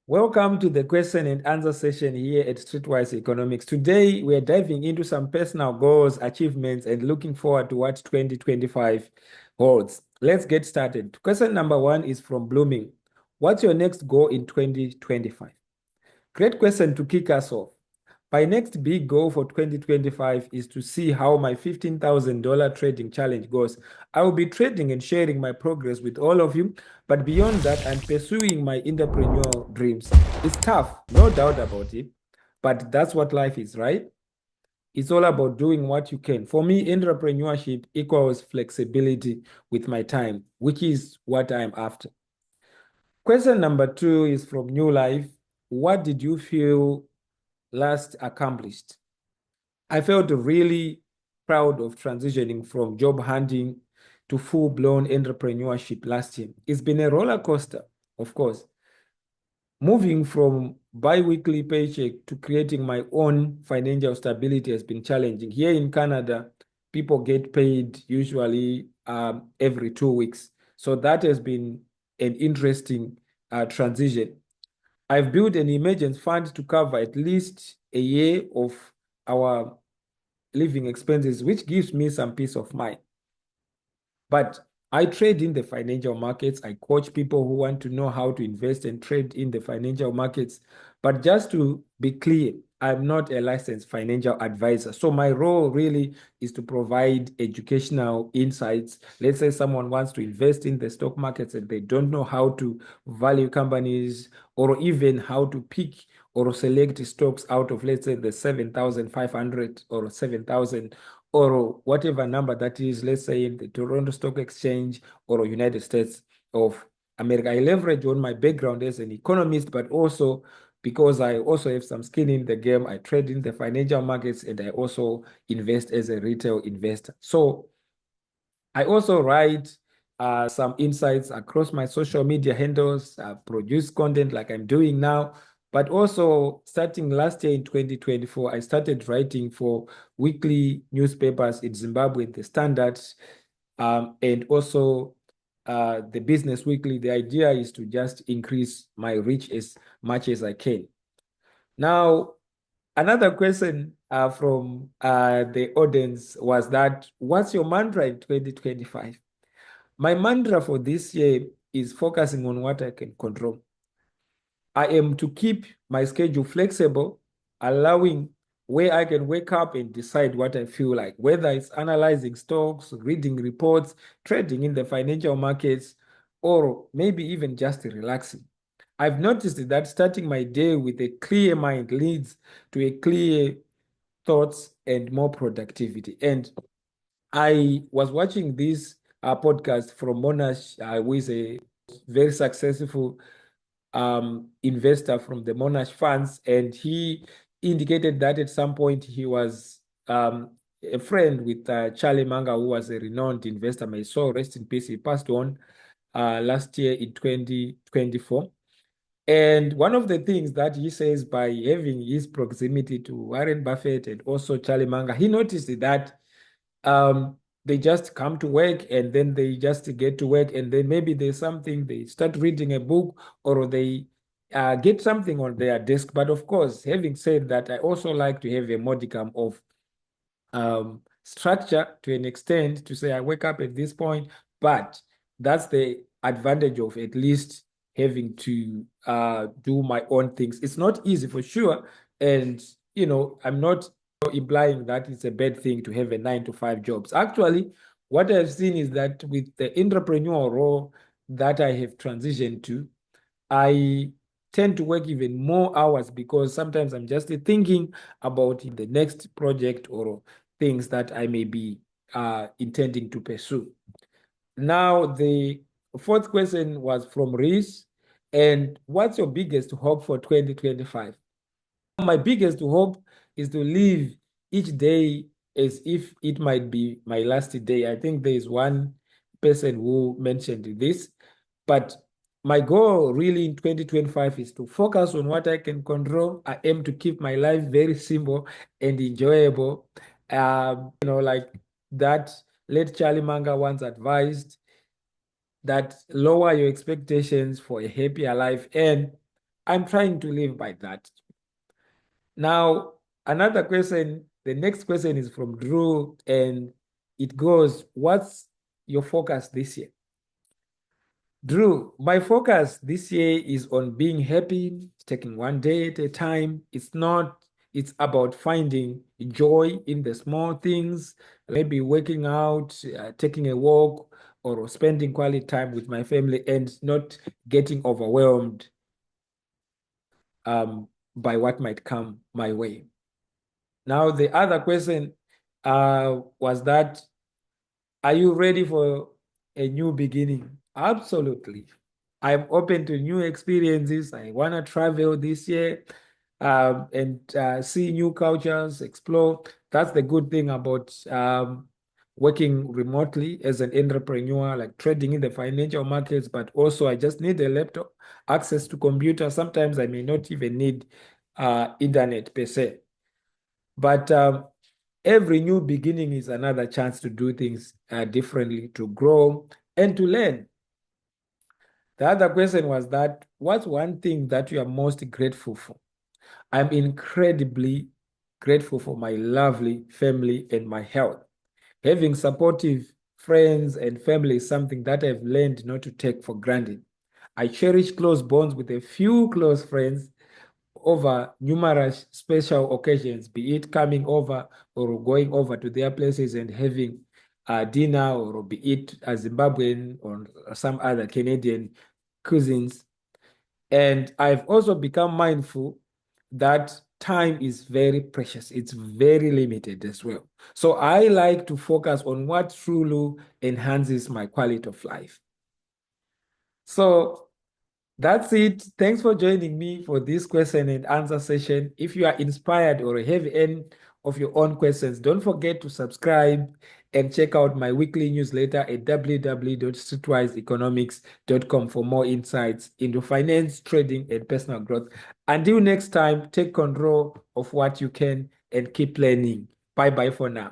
Welcome to the question and answer session here at Streetwise Economics. Today, we are diving into some personal goals, achievements, and looking forward to what 2025 holds. Let's get started. Question number one is from Blooming. What's your next goal in 2025? Great question to kick us off. My next big goal for 2025 is to see how my $15,000 trading challenge goes. I will be trading and sharing my progress with all of you, but beyond that, I'm pursuing my entrepreneurial dreams. It's tough, no doubt about it, but that's what life is, right? It's all about doing what you can. For me, entrepreneurship equals flexibility with my time, which is what I'm after. Question number two is from New Life. What did you feel last accomplished? I felt really proud of transitioning from job hunting to full-blown entrepreneurship last year. It's been a roller coaster, of course. Moving from bi-weekly paycheck to creating my own financial stability has been challenging. Here in Canada, people get paid usually every 2 weeks. So that has been an interesting transition. I've built an emergency fund to cover at least a year of our living expenses, which gives me some peace of mind. But I trade in the financial markets. I coach people who want to know how to invest and trade in the financial markets. But just to be clear, I'm not a licensed financial advisor. So my role really is to provide educational insights. Let's say someone wants to invest in the stock markets and they don't know how to value companies or even how to pick or select stocks out of, let's say, the 7,500 or 7,000 or whatever number that is, let's say in the Toronto Stock Exchange or United States of America. I leverage on my background as an economist, but also because I also have some skin in the game. I trade in the financial markets and I also invest as a retail investor. So I also write some insights across my social media handles, produce content like I'm doing now. But also, starting last year in 2024, I started writing for weekly newspapers in Zimbabwe, the Standard, and also the Business Weekly. The idea is to just increase my reach as much as I can. Now, another question from the audience was that, what's your mantra in 2025? My mantra for this year is focusing on what I can control. I am to keep my schedule flexible, allowing where I can wake up and decide what I feel like, whether it's analyzing stocks, reading reports, trading in the financial markets, or maybe even just relaxing. I've noticed that starting my day with a clear mind leads to a clear thoughts and more productivity. And I was watching this podcast from Monash, who is a very successful investor from the Monash funds, and he indicated that at some point he was a friend with Charlie Munger, who was a renowned investor. May soul rest in peace. He passed on last year in 2024. And one of the things that he says, by having his proximity to Warren Buffett and also Charlie Munger, he noticed that they just come to work and then they just get to work, and then maybe there's something, they start reading a book or they get something on their desk. But of course, having said that, I also like to have a modicum of structure to an extent, to say I wake up at this point, but that's the advantage of at least having to do my own things. It's not easy for sure. And, I'm not implying that it's a bad thing to have a 9 to 5 jobs. Actually, what I've seen is that with the entrepreneurial role that I have transitioned to, I tend to work even more hours because sometimes I'm just thinking about the next project or things that I may be intending to pursue. Now, the fourth question was from Reese. And what's your biggest hope for 2025? My biggest hope is to live each day as if it might be my last day. I think there is one person who mentioned this, but my goal really in 2025 is to focus on what I can control. I aim to keep my life very simple and enjoyable. Like that late Charlie Munger once advised, that lower your expectations for a happier life. And I'm trying to live by that. Now, another question, the next question is from Drew, and it goes, what's your focus this year? Drew, my focus this year is on being happy, taking one day at a time. It's about finding joy in the small things, maybe working out, taking a walk, or spending quality time with my family and not getting overwhelmed by what might come my way. Now, the other question was that, are you ready for a new beginning? Absolutely. I'm open to new experiences. I want to travel this year and see new cultures, explore. That's the good thing about working remotely as an entrepreneur, like trading in the financial markets, but also I just need a laptop, access to computer. Sometimes I may not even need internet per se. But every new beginning is another chance to do things differently, to grow and to learn. The other question was that, what's one thing that you are most grateful for? I'm incredibly grateful for my lovely family and my health. Having supportive friends and family is something that I've learned not to take for granted. I cherish close bonds with a few close friends over numerous special occasions, be it coming over or going over to their places and having dinner, or be it a Zimbabwean or some other Canadian cousins. And I've also become mindful that time is very precious. It's very limited as well. So I like to focus on what truly enhances my quality of life. So that's it. Thanks for joining me for this question and answer session. If you are inspired or have any of your own questions, don't forget to subscribe and check out my weekly newsletter at www.streetwiseeconomics.com for more insights into finance, trading, and personal growth. Until next time, take control of what you can and keep learning. Bye bye for now.